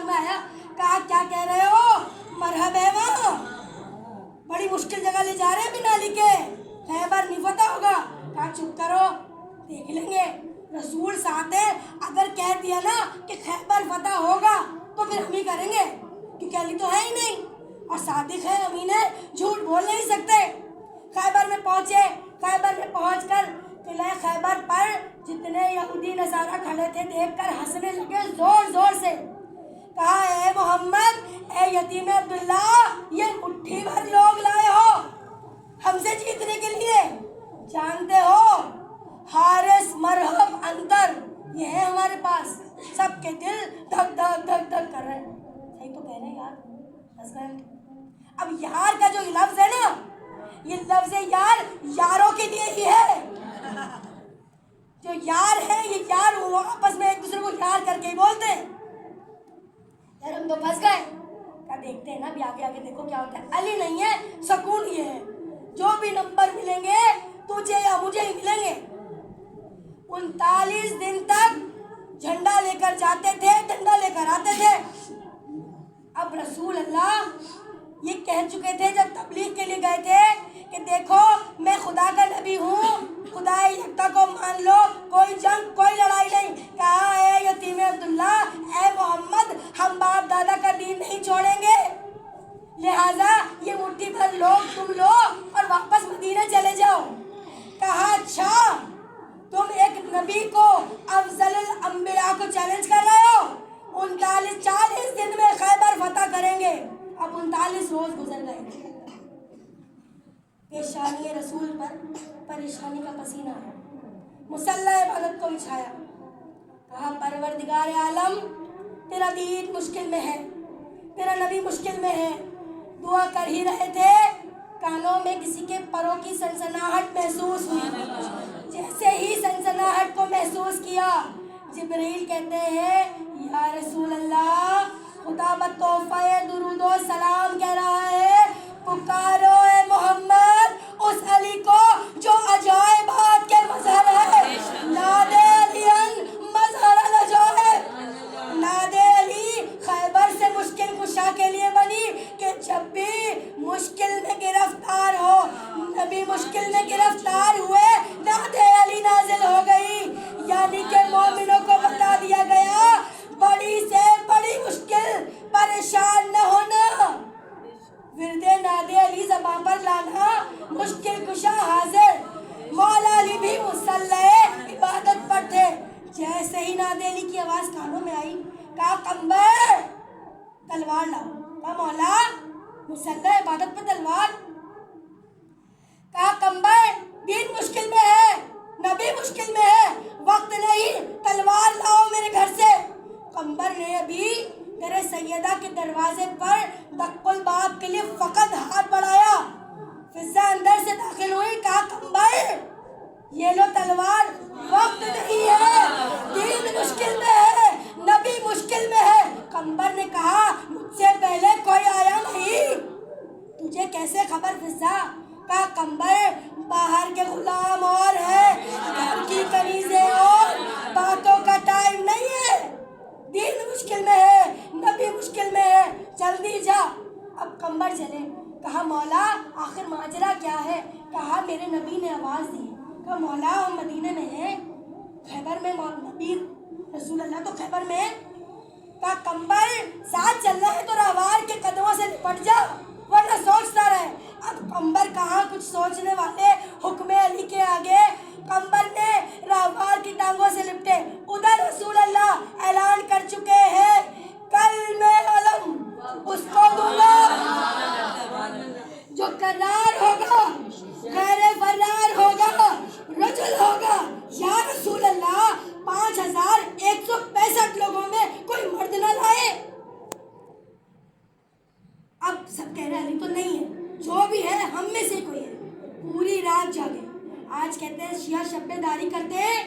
में आया, कहा क्या कह रहे हो, मरहब है वहाँ, बड़ी मुश्किल जगह ले जा रहे हैं बिना लिखे, खैबर नहीं फतह होगा। कहा चुप करो, देख लेंगे, रसूल साथ है, अगर कह दिया ना कि खैबर फतह होगा तो फिर हम ही करेंगे, क्योंकि अली तो है ही नहीं और सादिक है, अमीन है, झूठ बोल नहीं सकते। खैबर में पहुंचे, खैबर में पहुंचकर किले खैबर पर जितने यहूदी नसारा खड़े थे देखकर हंसने लगे जोर जोर से। कहा ए मोहम्मद, ए यतीम अब्दुल्ला, ये मुट्ठी भर लोग लाए हो हमसे जीतने के लिए, जानते हो हारिस मरहब अंतर ये है हमारे पास, सबके दिल धक धक धक धक कर रहे हैं। सही तो कह रहे हैं यार, बस गए। अब यार का जो लफ्ज है ना, ये लफ्ज यार यारों के लिए ही है। जो यार है ये यार वो आपस में एक दूसरे को यार करके ही बोलते हैं। यार हम तो फंस गए। क्या देखते हैं ना, भी आगे आगे देखो क्या होता है। अली नहीं है, सुकून ये है, जो भी नंबर मिलेंगे तुझे या मुझे ही मिलेंगे। 39 दिन तक झंडा लेकर जाते थे, डंडा लेकर आते थे। अब रसूल अल्लाह ये कह चुके थे जब तबलीग के लिए गए थे कि देखो मैं खुदा का नबी हूँ, खुदा यकता को मान लो, कोई जंग कोई लड़ाई नहीं। कहा है यतीम अब्दुल्ला, ए मोहम्मद, हम बाप दादा का दीन नहीं छोड़ेंगे, लिहाजा ये मुट्ठी भर लोग तुम लो और वापस मदीना चले जाओ। कहा अच्छा, तुम एक नबी को, अफजलुल अंबिया को चैलेंज कर रहे हो, 40 दिन में खैबर फतह करेंगे। अब 39 रोज गुजर गए, पेशानी रसूल पर परेशानी का पसीना है, मुसल्ला इबादत को बिछाया। कहा परवरदिगार आलम, तेरा दीन मुश्किल में है, तेरा नबी मुश्किल में है। दुआ कर ही रहे थे, कानों में किसी के परों की सनसनाहट महसूस हुई। जैसे ही सनसनाहट को महसूस किया, जिब्रील कहते हैं या रसूल अल्लाह, खुदा बतौफ़ा दुरूदो सलाम कह रहा है, पुकारो ए मोहम्मद उस अली को जो अजायबात के मज़हर है, नादे अलियन मज़हर अल-अजायब। नादे अली खैबर से मुश्किल कुशा के लिए बनी कि जब भी मुश्किल में गिरफ्तार हो, नबी मुश्किल में गिरफ्तार हुए, नादे अली नाजिल हो गई। यानी कि मोमिनों को बता दिया गया, बड़ी से बड़ी मुश्किल परेशान न होना, विरदे नादे अली ज़बान पर लाना, मुश्किल कुशा हाजिर। मौला अली भी मुसल्ले इबादत पर थे। जैसे ही नादे अली की आवाज़ कानों में आई, कहा कंबर तलवार लाओ। कहा मौला, मुसल्ला इबादत पर तलवार। कहा कंबर दीन मुश्किल में है, नबी मुश्किल में है, वक्त नहीं, तलवार लाओ मेरे घर से। कंबर ने अभी तेरे सैयदा के दरवाजे पर दक्कुल बाब के लिए फकत हाथ बढ़ाया, फिजा अंदर से दाखिल हुई। कहा कंबर ये लो तलवार, वक्त नहीं है, दीन मुश्किल में है, नबी मुश्किल में है। कंबर ने कहा मुझसे पहले कोई आया नहीं, तुझे कैसे खबर फिजा? कहा कंबर बाहर के गुलाम और है, घर की कनीज़ें और, बातों का टाइम नहीं है, दीन मुश्किल में है, नबी मुश्किल में है, जल्दी जा। अब कंबर चले। कहा मौला आखिर माजरा क्या है? कहा मेरे नबी ने आवाज़ दी। कहा मौला हम मदीने में हैं, खैबर में नबी रसूल अल्लाह तो खैबर में है। कहा कंबर साथ चलना है तो रहवार के कदमों से निपट जा, वरना सोचता रहे। अब कंबर कहाँ कुछ सोचने वाले, हुक्म अली के आगे कंबर ने रहवार की टांगों से लिपटे। उधर रसूल अल्लाह ऐलान कर चुके हैं, कल मैं अलम उसको दूंगा जो करार होगा, खैर फरार होगा, रजुल होगा। या रसूल अल्लाह 5165 लोगों में कोई मर्द न लाए। अब सब कह रहे अली तो नहीं है, जो भी है हम में से कोई है। पूरी रात जागे। आज कहते हैं शिया शब्बेदारी करते हैं,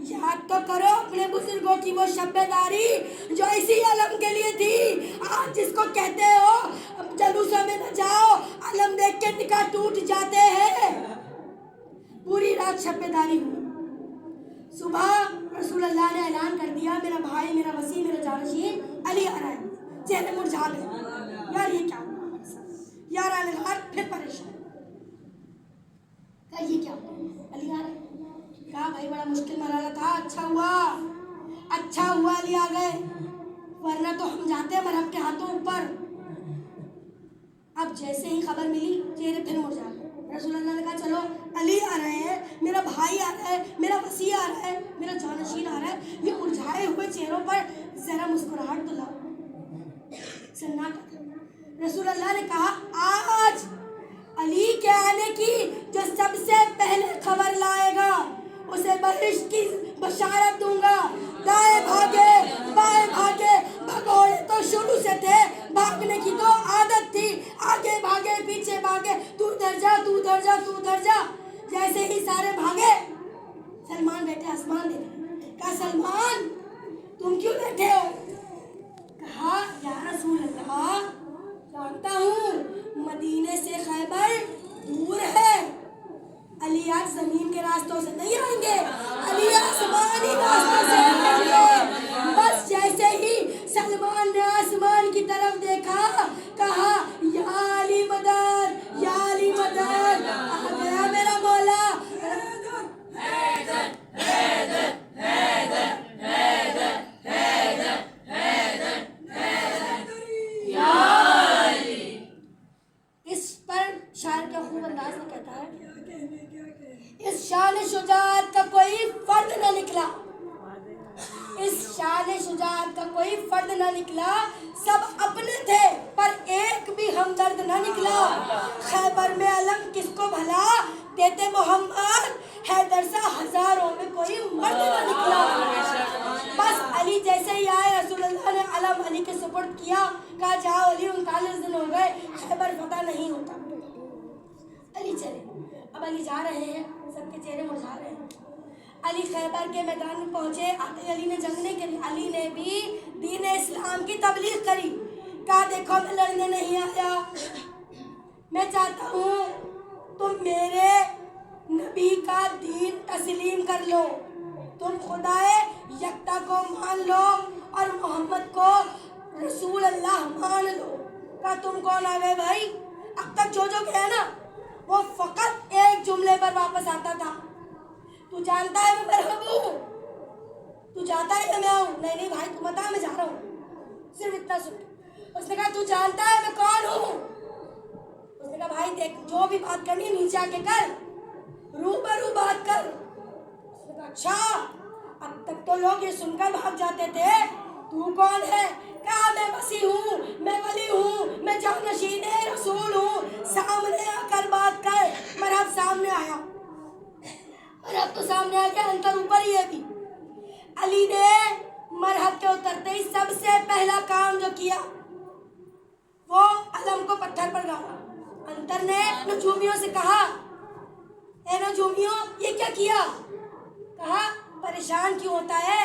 याद तो करो अपने बुजुर्गों की वो शब्बेदारी जो इसी अलम के लिए थी। आज जिसको कहते हो जलूसों में न जाओ, अलम देख के निकाह टूट जाते हैं। पूरी रात शब्बेदारी हुई। सुबह रसूल अल्लाह ने ऐलान कर दिया, मेरा भाई, मेरा वसी, मेरा जानशीन अली आ रहा है। मुरझा गए। यार ये क्या हुआ हमारे साथ? यार आने लगा फिर परेशान, कहा ये क्या हुआ? अली आ रहे, कहा भाई बड़ा मुश्किल मरहला था, अच्छा हुआ अली आ गए, वरना तो हम जाते मरहब के हाथों ऊपर। अब जैसे ही खबर मिली चेहरे फिर मुरझा गए। रसूलुल्लाह ने कहा चलो अली आ रहे हैं, मेरा भाई आ रहा है, मेरा वसी आ रहा है, मेरा जानशीन आ रहा है, ये मुरझाए हुए चेहरों पर जरा मुस्कुराहट तो लाओ। सन्नाटा। रसूलुल्लाह ने कहा आज अली के आने की जो सबसे पहले खबर लाएगा उसे बहिश्त की बशारत दूंगा। दाएं भागे बाएं भागे, भगोड़े तो शुरू से थे, भागने की तो आदत थी, आगे भागे पीछे भागे, तू उधर जा तू उधर जा तू उधर जा। जैसे ही सारे भागे सलमान बैठे आसमान देखने। कहा सलमान तुम क्यों बैठे हो? कहा या रसूल अल्लाह, जानता हूँ मदीने से खैबर दूर है, अली आज जमीन के रास्तों से नहीं आएंगे, अली आसमानी रास्तों से आएंगे। बस जैसे ही सलमान ने आसमान की तरफ देखा, कहा या अली मदद, या अली मदद, आ गया मेरा मौला। इस पर शायर का खूब अंदाज में कहता है, इस शान शुजाअत का कोई फर्द न निकला, इस शान शुजाअत का कोई फर्द न निकला, सब अपने थे पर एक भी हमदर्द न निकला। खैबर में अलम किसको भला देते मोहम्मद, हैदर सा हजारों में कोई मर्द न निकला। बस अली जैसे ही आए रसूलुल्लाह ने अलम अली के सुपुर्द किया, कहा जाओ अली 39 दिन हो गए खैबर फतह नहीं होता। अली चले, अब अली जा रहे हैं, सबके चेहरे मुरझा रहे हैं। अली खैबर के मैदान में पहुंचे, आते अली ने जंग नहीं करी, अली ने भी दीन इस्लाम की तबलीग करी। कहा देखो मैं लड़ने नहीं आया, मैं चाहता हूँ तुम मेरे नबी का दीन तस्लीम कर लो, तुम खुदाए यकता को मान लो और मोहम्मद को रसूल अल्लाह मान लो। कहा तुम कौन आ गए भाई? अब तक जो गया ना वो फकत एक जुमले पर वापस आता था, तू जानता है मैं मरहब हूँ, तू जानता है कि मैं हूँ? नहीं नहीं भाई तू बता मैं जा रहा हूँ, सिर्फ इतना सुन। उसने कहा तू जानता है मैं कौन हूँ? उसने कहा भाई देख जो भी बात करनी नीचे आके कर, रूबरू बात कर। उसने कहा अच्छा, अब तक तो लोग ये सुनकर भाग जाते थे, तू कौन है? कहा मैं वसी हूँ, मैं वली हूँ, मैं जानशीन रसूल हूँ, सामने आकर बात कर। मरहब सामने आया, मरहब तो सामने आ गया, अंतर ऊपर ही है भी। अली ने मरहब के उतरते ही सबसे पहला काम जो किया वो अलम को पत्थर पर गाड़ा। अंतर ने नजूमियों से कहा ए नजूमियों ये क्या किया? कहा परेशान क्यों होता है,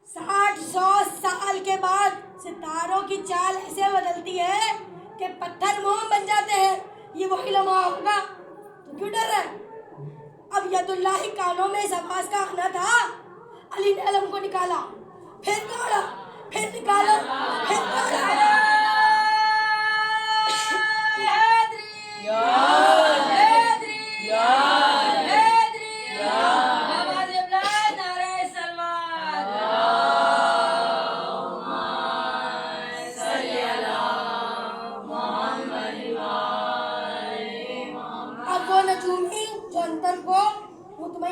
60-100 साल के बाद सितारों की चाल ऐसे बदलती है कि पत्थर मोम बन जाते हैं, ये वही लम्हा होगा, तो क्यों डर रहा है? अब यदुल्लाही कानों में इस आवाज का आना था। अली ने अलम को निकाला, फिर गाड़ा, फिर निकाला, फिर गाड़ा।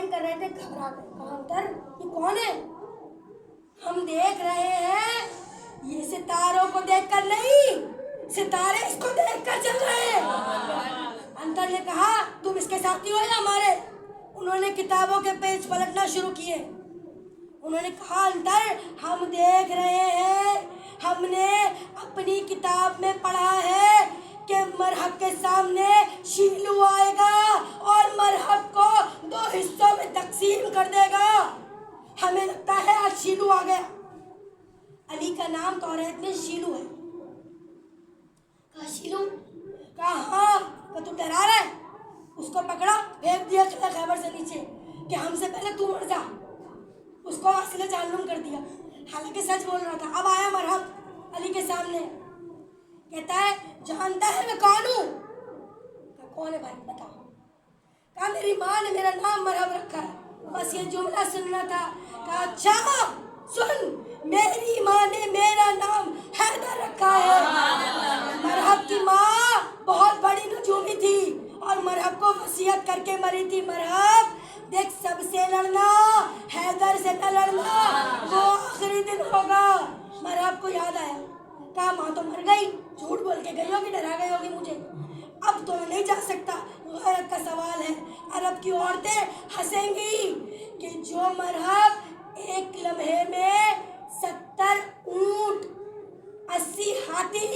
कर रहे थे घबरा गए। अंतर ये कौन है? हम देख रहे हैं, ये सितारों को देखकर नहीं, सितारे इसको देखकर चल रहे हैं। अंतर ने कहा तुम इसके साथी हो या हमारे? उन्होंने किताबों के पेज पलटना शुरू किए। उन्होंने कहा अंतर हम देख रहे हैं, हमने अपनी किताब में पढ़ा है कि मरहब के सामने शीलू आएगा और मरहब को 2 हिस्सों में तकसीम कर देगा। हमें लगता है आज शीलू आ गया। अली का नाम तौरात में शीलू है। कहा शीलू? कहा हाँ। कहा तू डरा रहा है? उसको पकड़ा, फेंक दिया खैबर से नीचे कि हमसे पहले तू मर जा। उसको असले जानलूम कर दिया, हालांकि सच बोल रहा था। अब आया मरहब, अली के सामने, कहता है जानता है मैं कौन हूँ? कौन है भाई बताओ? कहा मेरी माँ ने मेरा नाम मरहब रखा है, बस ये जुमला सुनना था। कहा अच्छा सुन, मेरी माँ ने मेरा नाम हैदर रखा है। मरहब की माँ बहुत बड़ी नजूमी थी और मरहब को वसीयत करके मरी थी, मरहब देख सबसे लड़ना, हैदर से न लड़ना, वो आखिरी दिन होगा। मरहब को याद आया, कहा माँ तो मर गई, झूठ बोल के गई होगी, डरा गई होगी मुझे, अब तो मैं नहीं जा सकता, गैरत का सवाल है। अरब की औरतें हंसेंगी कि जो मरहब एक लम्हे में 70 ऊंट, 80 हाथी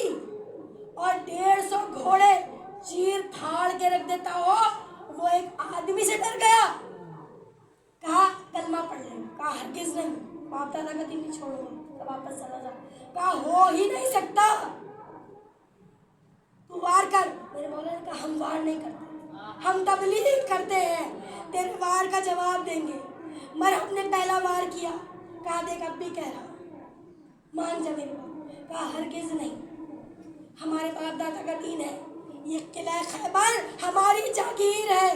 और 150 घोड़े चीर फाड़ के रख देता हो, वो एक आदमी से डर गया। कहा कलमा पढ़ ले। कहा हरगिज नहीं, बाप दादा का दिन नहीं छोड़ूंगा, तो वापस चला जा। कहा हो ही नहीं सकता, तू वार कर। मेरे मौला ने कहा हम वार नहीं करते, हम तबलीग करते हैं, तेरे वार का जवाब देंगे। मरहब ने पहला वार किया। कहा देख अब भी कह रहा, मान जा मेरी बात। कहा हरगिज नहीं, हमारे बाप दादा का दीन है, ये किला खैबर हमारी जागीर है।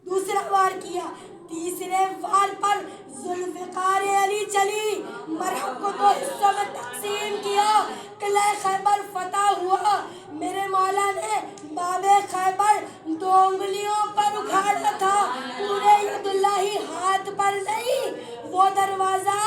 दूसरा वार किया, तीसरे वार पर जुल्फ़िकार अली चली, मरहब को 2 हिस्सों में तकसीम किया, किला खैबर फतह हुआ। मेरे मौला ने बाबे खैबर 2 उंगलियों पर उखाड़ा था, पूरे यदुल्लाही हाथ पर नहीं। वो दरवाजा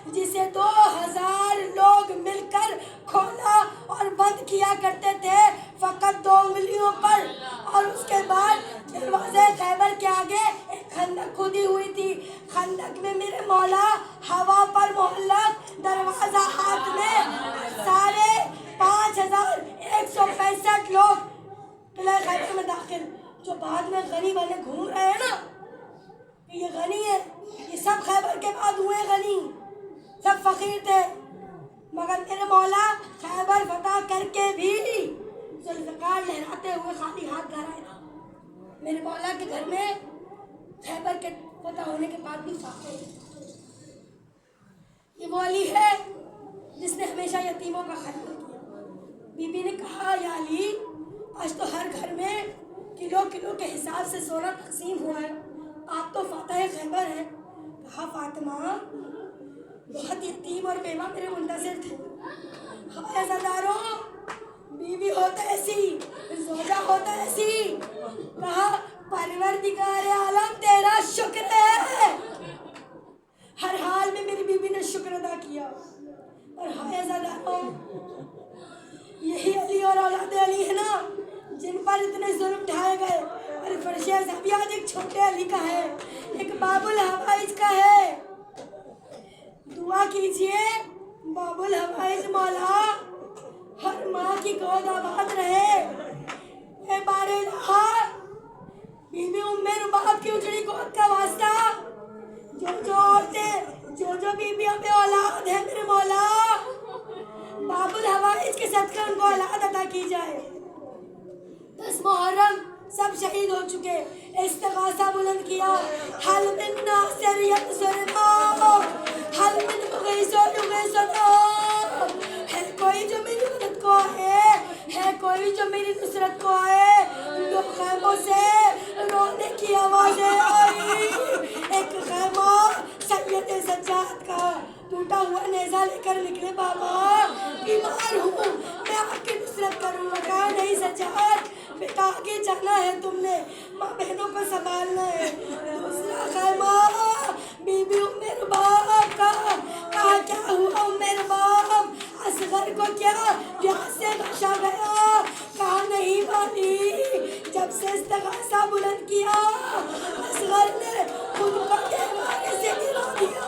जिसे 2000 लोग मिलकर खोला और बंद किया करते थे, फकत 2 उंगलियों पर। और उसके बाद दरवाजे खैबर के आगे एक खंदक खुदी हुई थी, खंदक में मेरे मौला हवा पर मोहल्लक, दरवाजा हाथ में, सारे 5165 लोग किला खैबर में दाखिल। जो बाद में गनी बने घूम रहे हैं ना, ये गनी है, ये सब खैबर के बाद हुए गनी, सब फकीर थे, मगर मेरे मौला खैबर फतह करके भी जुल्फ़िकार लहराते हुए खाली हाथ घर आए थे। मेरे मौला के घर में खैबर के फतह होने के बाद भी साफ़। ये वो अली है जिसने हमेशा यतीमों का ख्याल किया। बीबी ने कहा या अली, आज तो हर घर में किलो किलो के हिसाब से सोना तकसीम हुआ है, आप तो फातह खैबर हैं। कहा फातिमा, बहुत यतीम और बेवा मेरे मुंतज़िर थे। हमारे ज़दारों, बीवी होता ऐसी, ज़ौजा होता ऐसी। कहा परवरदिगार आलम तेरा शुक्र है। हर हाल में मेरी बीवी ने शुक्र अदा किया। और हाय ज़दारों, यही अली और औलाद अली है ना जिन पर इतने जुल्म ढाए गए। और फर्श अज़हबी आज एक छोटे अली का है, एक बाबुल हवाइज का है। दुआ कीजिए बाबुल हवाइज मौला हर माँ की गोद आबाद रहे। ए बारे बीबी उम्मे रुबाब की उजड़ी गोद का वास्ता, जो औरतें जो बीबियों पे औलाद है मेरे मौला, बाबुल हवाइज के सदक़े उनको औलाद अता की जाए। 10 मुहर्रम सब शहीद हो चुके, इस्तिग़ासा बुलंद किया। हल मिन नासिर यंसुरना, हल मिन मुग़ीसिन युग़ीसुना। है कोई जो मेरी मदद को आए, है कोई जो मेरी नुसरत को आए। 2 खैमों से रोने की आवाज़ें आई। एक खैमा सैयद सज्जाद का टूटा हुआ नेज़ा लेकर निकले, बाबा बीमार हूँ, मैं आपकी नुसरत करूँगा। कहा नहीं सज्जाद, बेटा आगे जाना है, तुमने माँ बहनों को संभालना है। दूसरा खैमा बीबी उम्मे रुबाब का। कहा क्या हुआ उम्मे रुबाब, असगर को क्या प्यास से बचा गया? कहा नहीं वाली, जब से इस्तिग़ासा बुलंद किया असगर ने खुद को दीवार से गिरा दिया।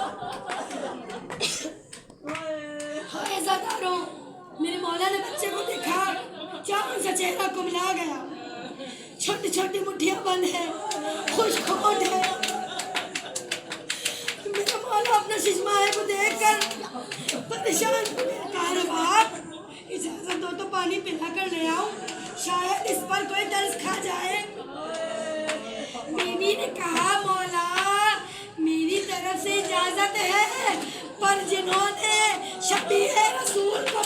हाय ज़दारों, मेरे मौला ने बच्चे को देखा, चांद सा चेहरा कुमला गया, छोटी छोटी मुट्ठियां बंद है, खुश होठ है। मेरा मौला अपना शिशमाए को देखकर परेशान हुए। कहा बाप इजाजत दो तो पानी पिला कर ले आओ, शायद इस पर कोई दर्द खा जाए। बीवी ने कहा मौला मेरी तरफ से इजाजत है, पर जिन्होंने शबीह रसूल को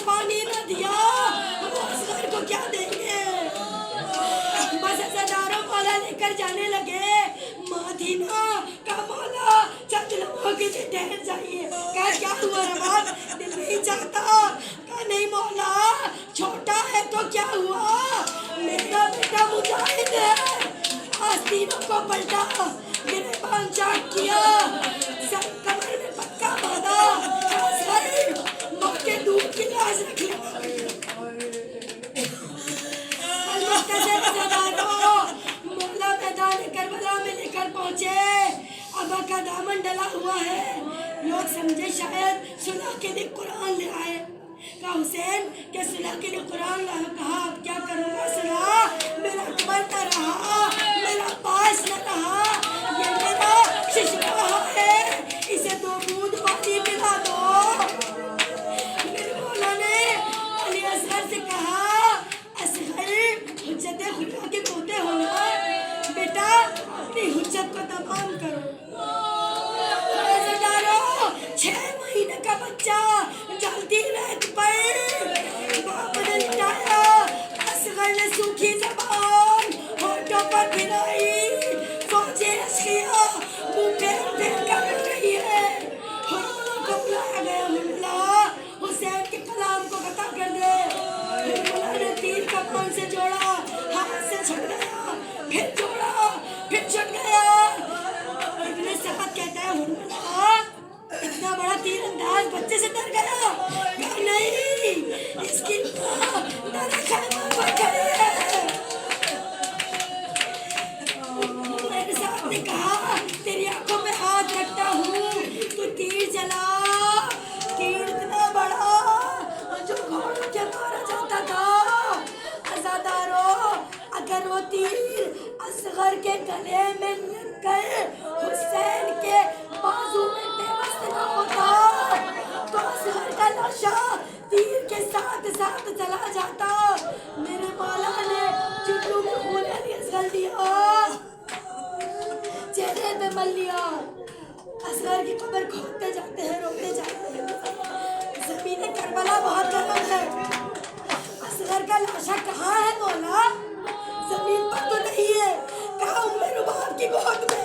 पीछे ठहर जाइए। कहा क्या हुआ रे बाप, दिल नहीं चाहता? कहा नहीं मौला, छोटा है तो क्या हुआ, मेरा बेटा मुजाहिद है। आस्तीनों को पलटा, गिरेबान चाक किया, सर कमर में पक्का बांधा, मौके दूध की लाश रख लिया। मौला मैदान करबला में लेकर पहुंचे। अबा का दामन डला हुआ है। लोग समझे शायद सुलह के लिए कुरान ले आए। कहा हुसैन क्या सुलह के लिए कुरान लाया? कहा अब क्या करूँगा सुलह, मेरा अकबर न रहा, मेरा पास न रहा, ये मेरा शिशुआ है, इसे 2 बूंद पानी पिला दो। मेरे मौला ने अली असगर से कहा, असगर हुज्जत खुदा के पोते हो ना, बेटा अपनी हुज्जत को तमाम करो। 6 महीने का बच्चा जलती रेत पर बाप ने लिटाया। असगर ने सूखी जबान होठों पर फिराई, फौजे अशकिया मुंह फेर फेर कर रही है। हुरमुला को बुलाया गया। हुरमुला हुसैन के कलाम को कता कर दे। हुरमुला ने तीर कमान से जोड़ा, हाथ से छुट गया, फिर जोड़ा, फिर छुट गया। इब्ने सअद कहता है हुरमुला इतना बड़ा तीरंदाज बच्चे से डर गया? कहा नहीं, इसकी मेरे खैमा पर खड़ी है। मेरे साथ ने कहा तेरी आंखों में हाथ रखता हूँ, तू तीर चला। तीर इतना बड़ा जो घोड़ों के मारा जाता था। अज़ादारों, अगर वो तीर असगर के गले में लगकर हुसैन के बाजू में होता तो असगर का लाशा तीर के साथ साथ चला जाता। मेरे मौला ने चुल्लू में खून अली असगर दिया, चेहरे पे मल लिया। असगर की कब्र खोदते जाते हैं, रोते जाते हैं। ज़मीन करबला बहुत गर्म है। असगर का लाशा कहाँ है मौला? जमीन पर तो नहीं है। कहा उम्मे रुबाब की गोद में।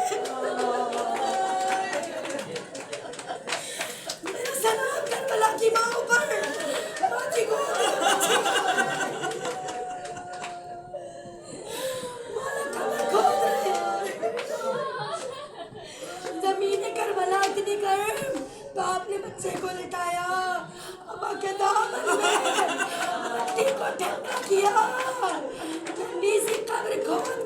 सलाम करबला की माँ पर, माँ की गोद मौला कब्र खोद रहे। ज़मीन करबला इतनी गर्म, बाप ने बच्चे को लिटाया, अबा के दामन में मिट्टी को ठंडा किया, ठंडी सी कब्र खोद